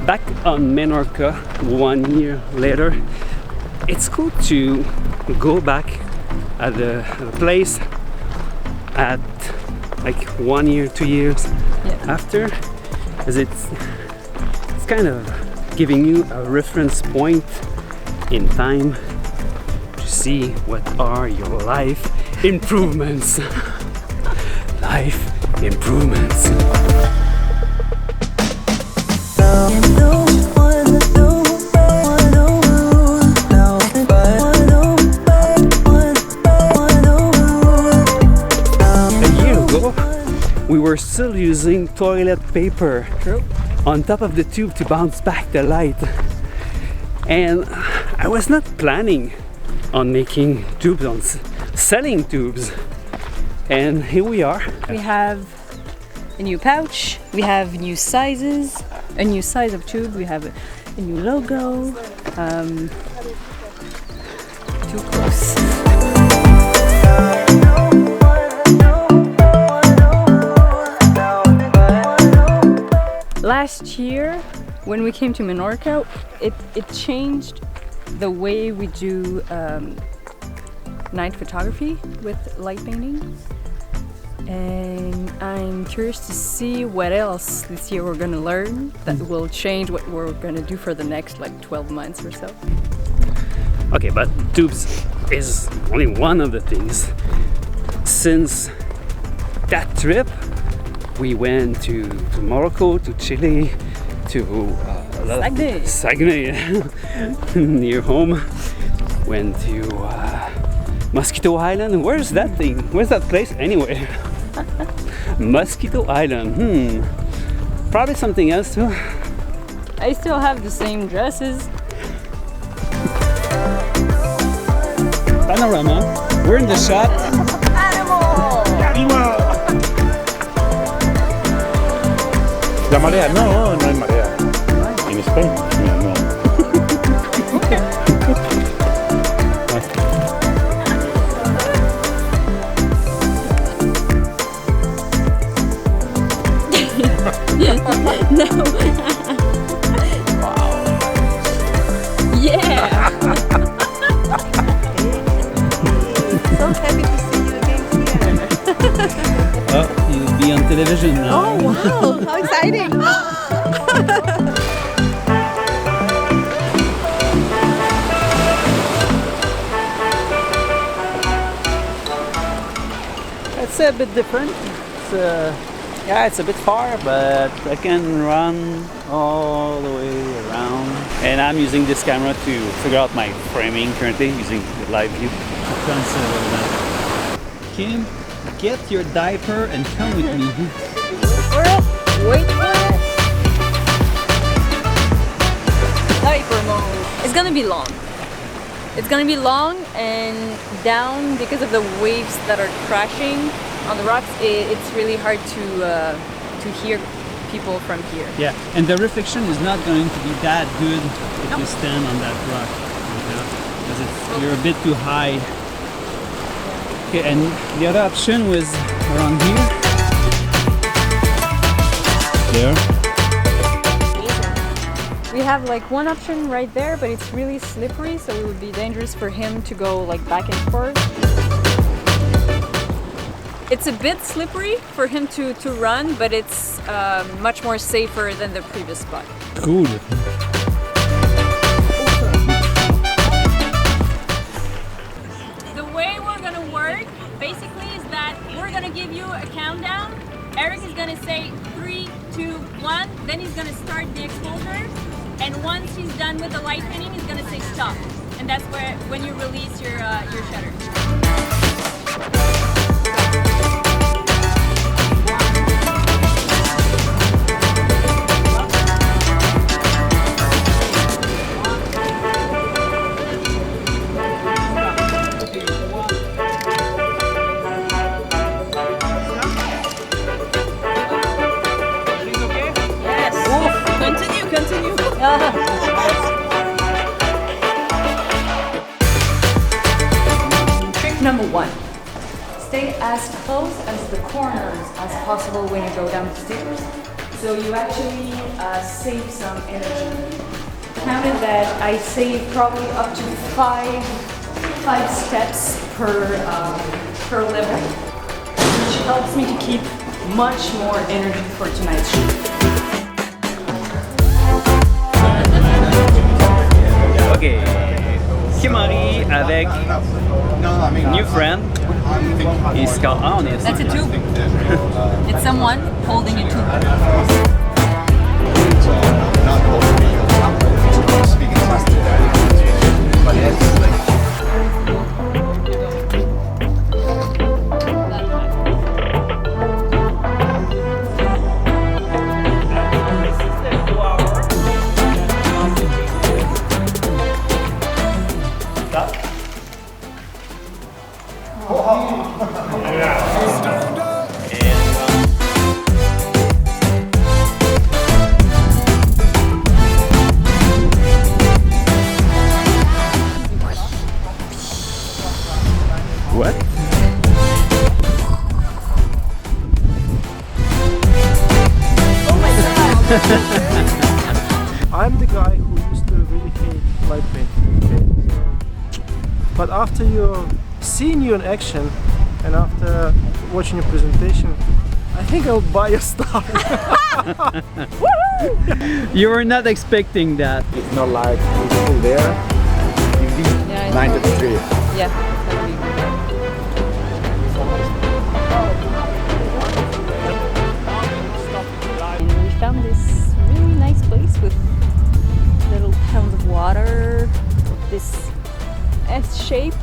back on Menorca 1 year later, it's cool to go back at a place at like 1 year, 2 years after, as it's kind of giving you a reference point in time to see what are your life improvements. Life improvements. We were still using toilet paper on top of the tube to bounce back the light, and I was not planning on making tubes, on selling tubes, and here we are. We have a new pouch, we have new sizes, a new size of tube, we have a new logo. Too close. Last year, when we came to Menorca, it changed the way we do night photography with light painting. And I'm curious to see what else this year we're gonna learn that will change what we're gonna do for the next like 12 months or so. Okay, but tubes is only one of the things. Since that trip, we went to Morocco, to Chile, to Saguenay near home. Went to Mosquito Island. Where's that thing? Where's that place anyway? Mosquito Island. Probably something else too. I still have the same dresses. Panorama. We're in the shot. Animal! La marea, no hay marea. En España, no. No. Wow. Yeah. So happy to see you again here. Oh, you'll be on television now. Oh wow, how exciting! It's a bit different. It's a bit far, but I can run all the way around. And I'm using this camera to figure out my framing currently, using the live view. Kim, get your diaper and come with me. Wait for it. Diaper mode. It's gonna be long. It's gonna be long and down because of the waves that are crashing on the rocks. It's really hard to hear people from here. Yeah, and the reflection is not going to be that good if you stand on that rock, because you're a bit too high. Okay, and the other option was around here. There. We have like one option right there, but it's really slippery, so it would be dangerous for him to go like back and forth. It's a bit slippery for him to run, but it's much more safer than the previous spot. Cool. The way we're gonna work basically is that we're gonna give you a countdown. Eric is gonna say 3, 2, 1, then he's gonna start the exposure, and once he's done with the light painting, he's gonna say stop, and that's when you release your shutter. Trick number 1. Stay as close as the corners as possible when you go down the stairs. So you actually save some energy. Counted that I save probably up to five steps per level, which helps me to keep much more energy for tonight's shoot. Ok, Kimari avec new friend. He's called, on it. That's a tube. It's someone holding a tube. What? I'm the guy who used to really hate light painting, okay? But after seeing you in action and after watching your presentation, I think I'll buy your stuff. You were not expecting that. It's not like people there. It'd be 9 to 3. Yeah. And we found this really nice place with little towns of water, this S-shape.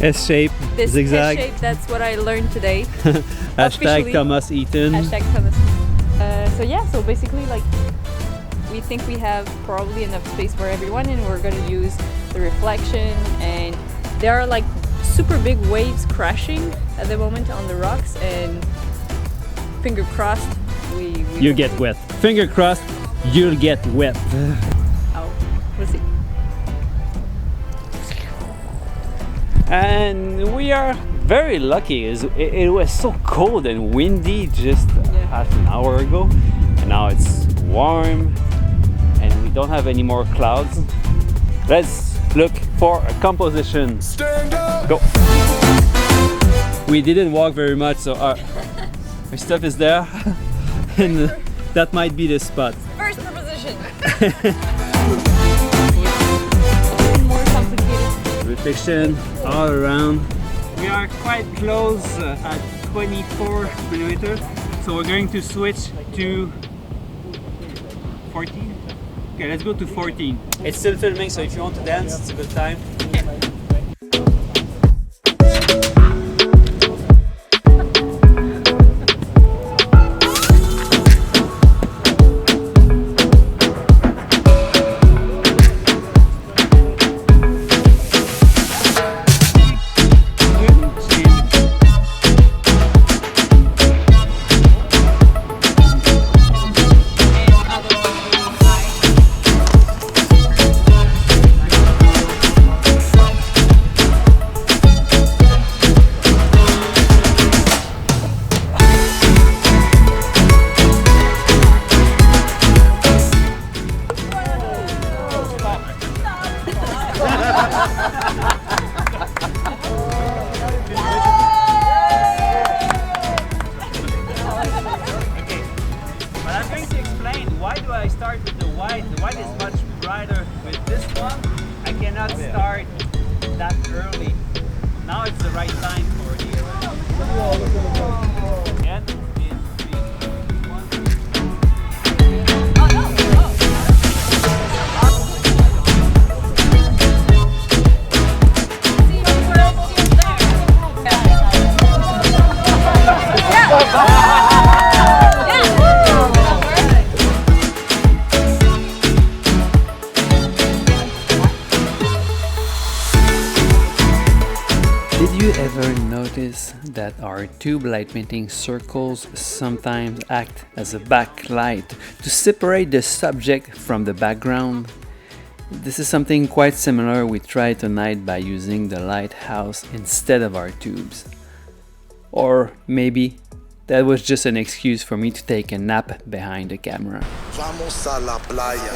S-shape, This zigzag. S-shape, that's what I learned today. Hashtag Officially. Thomas Eaton. Hashtag Thomas. So yeah, so basically like we think we have probably enough space for everyone and we're gonna use the reflection, and there are like super big waves crashing at the moment on the rocks, and finger crossed we You get wet. Finger crossed, you'll get wet. Oh, we'll see. And we are very lucky. It was so cold and windy just half an hour ago, and now it's warm and we don't have any more clouds. Let's look for a composition. Go. We didn't walk very much, so our stuff is there and that might be the spot. First proposition. More complicated. Reflection all around. We are quite close at 24 millimeters, so we're going to switch to 14. Okay, let's go to 14. It's still filming, so if you want to dance, it's a good time. Why do I start with the white? The white is much brighter. With this one, I cannot start that early. Now it's the right time for the and in 3, 2, 1. Did you ever notice that our tube light painting circles sometimes act as a backlight to separate the subject from the background? This is something quite similar we tried tonight by using the lighthouse instead of our tubes. Or maybe That was just an excuse for me to take a nap behind the camera. Vamos a la playa.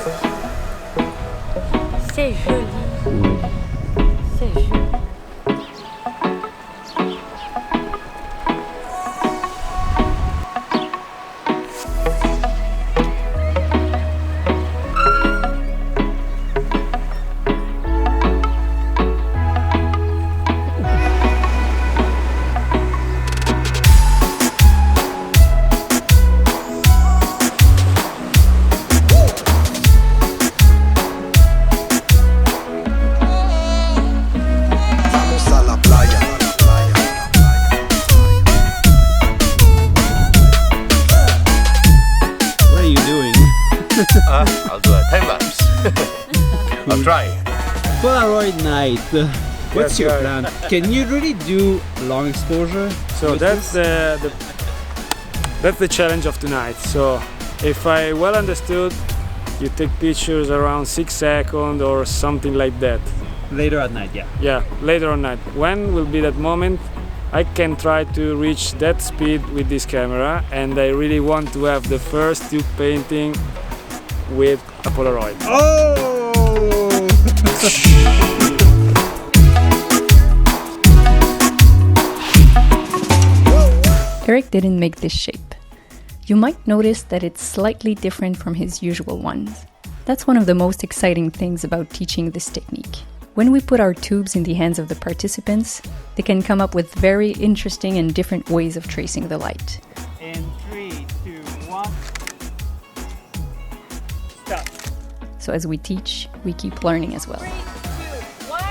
C'est joli. C'est joli. I'll do a time lapse. I'll try. Polaroid night. What's Yes, your right. plan? Can you really do long exposure? So with that's this? that's the challenge of tonight. So if I well understood, you take pictures around 6 seconds or something like that. Later at night, yeah. Yeah, later on night. When will be that moment? I can try to reach that speed with this camera, and I really want to have the first tube painting with a Polaroid. Oh! Eric didn't make this shape. You might notice that it's slightly different from his usual ones. That's one of the most exciting things about teaching this technique. When we put our tubes in the hands of the participants, they can come up with very interesting and different ways of tracing the light. In 3, 2, 1. Stop. So as we teach, we keep learning as well. 3, 2, 1.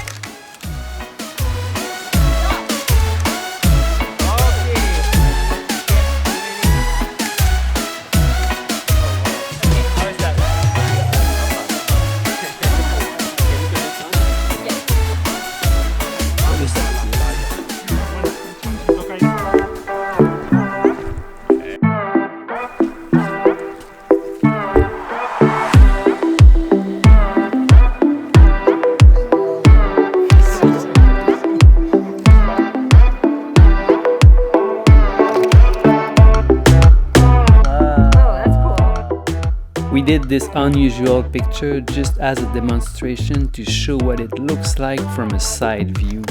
We did this unusual picture just as a demonstration to show what it looks like from a side view.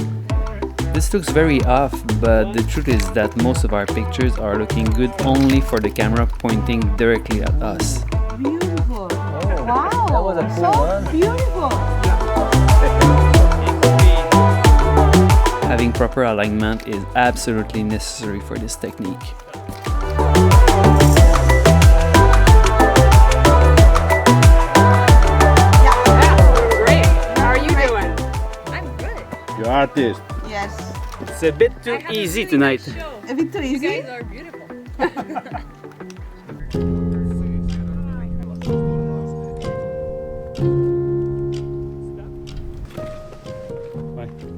This looks very off, but the truth is that most of our pictures are looking good only for the camera pointing directly at us. Beautiful. Wow. That was a cool one. Beautiful. Having proper alignment is absolutely necessary for this technique. Your artist. Yes. It's a bit too easy tonight. A bit too easy. You guys are beautiful.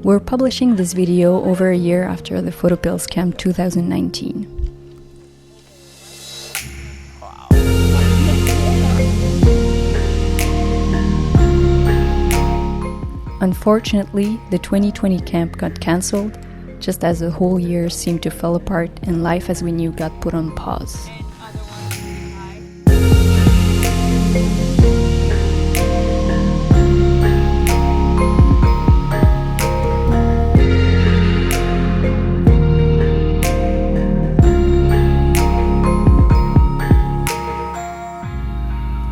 We're publishing this video over a year after the Photopills Camp 2019. Unfortunately, the 2020 camp got cancelled, just as the whole year seemed to fall apart and life as we knew got put on pause.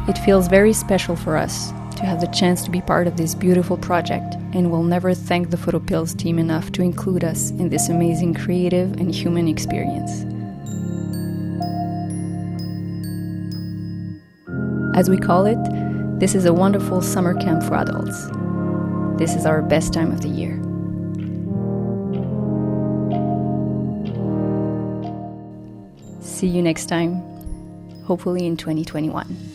It feels very special for us to have the chance to be part of this beautiful project, and we'll never thank the Photopills team enough to include us in this amazing creative and human experience. As we call it, this is a wonderful summer camp for adults. This is our best time of the year. See you next time, hopefully in 2021.